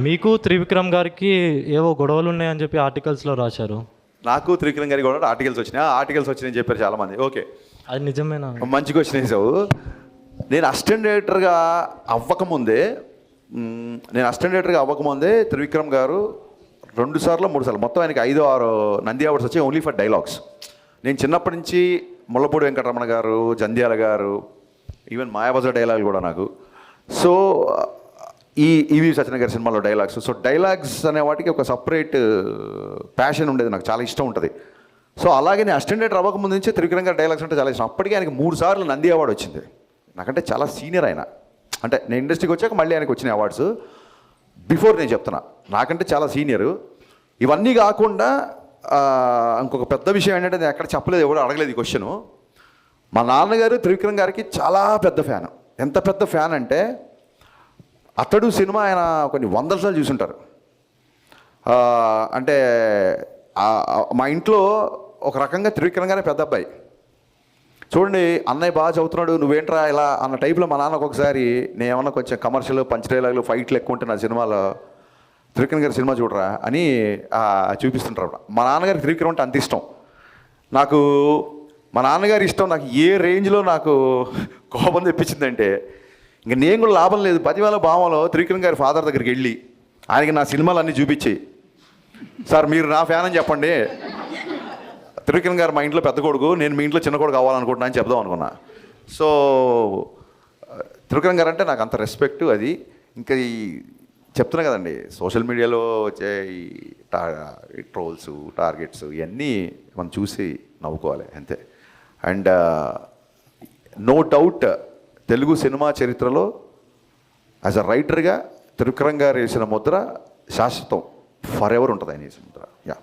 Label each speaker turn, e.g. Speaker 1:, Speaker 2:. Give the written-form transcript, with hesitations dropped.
Speaker 1: మీకు త్రివిక్రమ్ గారికి ఏవో గొడవలు ఉన్నాయని చెప్పి ఆర్టికల్స్లో రాశారు.
Speaker 2: నాకు త్రివిక్రమ్ గారికి కూడా ఆర్టికల్స్ వచ్చినాయి. ఆర్టికల్స్ వచ్చినాయని చెప్పారు చాలామంది. ఓకే,
Speaker 1: అది నిజమేనా?
Speaker 2: మంచి క్వశ్చన్ వేసావు. నేను అసిస్టెంట్ డైరెక్టర్గా అవ్వకముందే త్రివిక్రమ్ గారు 2 సార్లు 3 సార్లు మొత్తం ఆయనకి 5-6 నంది అవార్డ్స్ వచ్చాయి ఓన్లీ ఫర్ డైలాగ్స్. నేను చిన్నప్పటి నుంచి ముల్లపూడి వెంకటరమణ గారు, జంధ్యాల గారు, ఈవెన్ మాయాబజార్ డైలాగులు కూడా నాకు. సో ఈ ఈవి సత్యనారాయణ గారి సినిమాలో డైలాగ్స్, సో డైలాగ్స్ అనే వాటికి ఒక సపరేట్ ప్యాషన్ ఉండేది, నాకు చాలా ఇష్టం ఉంటుంది. సో అలాగే నేను అసిస్టెంట్ డైరెక్టర్ అవ్వకముందు నుంచే త్రివిక్రమ్ గారి డైలాగ్స్ అంటే చాలా ఇష్టం. అప్పటికే ఆయనకి 3 సార్లు నంది అవార్డు వచ్చింది. నాకంటే చాలా సీనియర్ ఆయన. అంటే నేను ఇండస్ట్రీకి వచ్చాక మళ్ళీ ఆయనకు వచ్చిన అవార్డ్స్. బిఫోర్ నేను చెప్తున్నా, నాకంటే చాలా సీనియరు. ఇవన్నీ కాకుండా ఇంకొక పెద్ద విషయం ఏంటంటే, నేను ఎక్కడ చెప్పలేదు, ఎవరు అడగలేదు ఈ క్వశ్చను. మా నాన్నగారు త్రివిక్రమ్ గారికి చాలా పెద్ద ఫ్యాన్. ఎంత పెద్ద ఫ్యాన్ అంటే, అతడు సినిమా ఆయన కొన్ని 100 సార్లు చూసుంటారు. అంటే మా ఇంట్లో ఒక రకంగా త్రివిక్రమ్ గారే పెద్ద అబ్బాయి. చూడండి, అన్నయ్య బాగా చదువుతున్నాడు, నువ్వేంట్రా ఇలా అన్న టైప్లో మా నాన్న ఒకసారి నేను ఏమన్నా కొంచెం కమర్షియల్ పంచ్ డైలాగులు ఫైట్లు ఎక్కువ ఉంటే నా సినిమాలో, త్రివిక్రమ్ గారి సినిమా చూడరా అని చూపిస్తుంటారు. మా నాన్నగారికి త్రివిక్రమ్ అంటే అంత ఇష్టం. నాకు మా నాన్నగారి ఇష్టం నాకు ఏ రేంజ్లో నాకు కోపం తెప్పించిందంటే, ఇంక నేను కూడా లాభం లేదు. 10,000 భావంలో త్రివిక్రమ్ గారి ఫాదర్ దగ్గరికి వెళ్ళి ఆయనకి నా సినిమాలు అన్నీ చూపించి, సార్ మీరు నా ఫ్యాన్ అని చెప్పండి, త్రివిక్రమ్ గారు మా ఇంట్లో పెద్ద కొడుకు, నేను మీ ఇంట్లో చిన్న కొడుకు కావాలనుకుంటున్నా అని చెప్దాం అనుకున్నా. సో త్రివిక్రమ్ గారు అంటే నాకు అంత రెస్పెక్ట్. అది ఇంకా ఈ చెప్తున్నా కదండి, సోషల్ మీడియాలో వచ్చే ఈ ట్రోల్స్, టార్గెట్స్ ఇవన్నీ మనం చూసి నవ్వుకోవాలి అంతే. And no doubt Telugu cinema చరిత్రలో యాజ్ అ రైటర్గా త్రివిక్రమ్ గారు వేసిన ముద్ర శాశ్వతం, ఫర్ ఎవర్ ఉంటుంది ఆయన వేసిన ముద్ర. యా.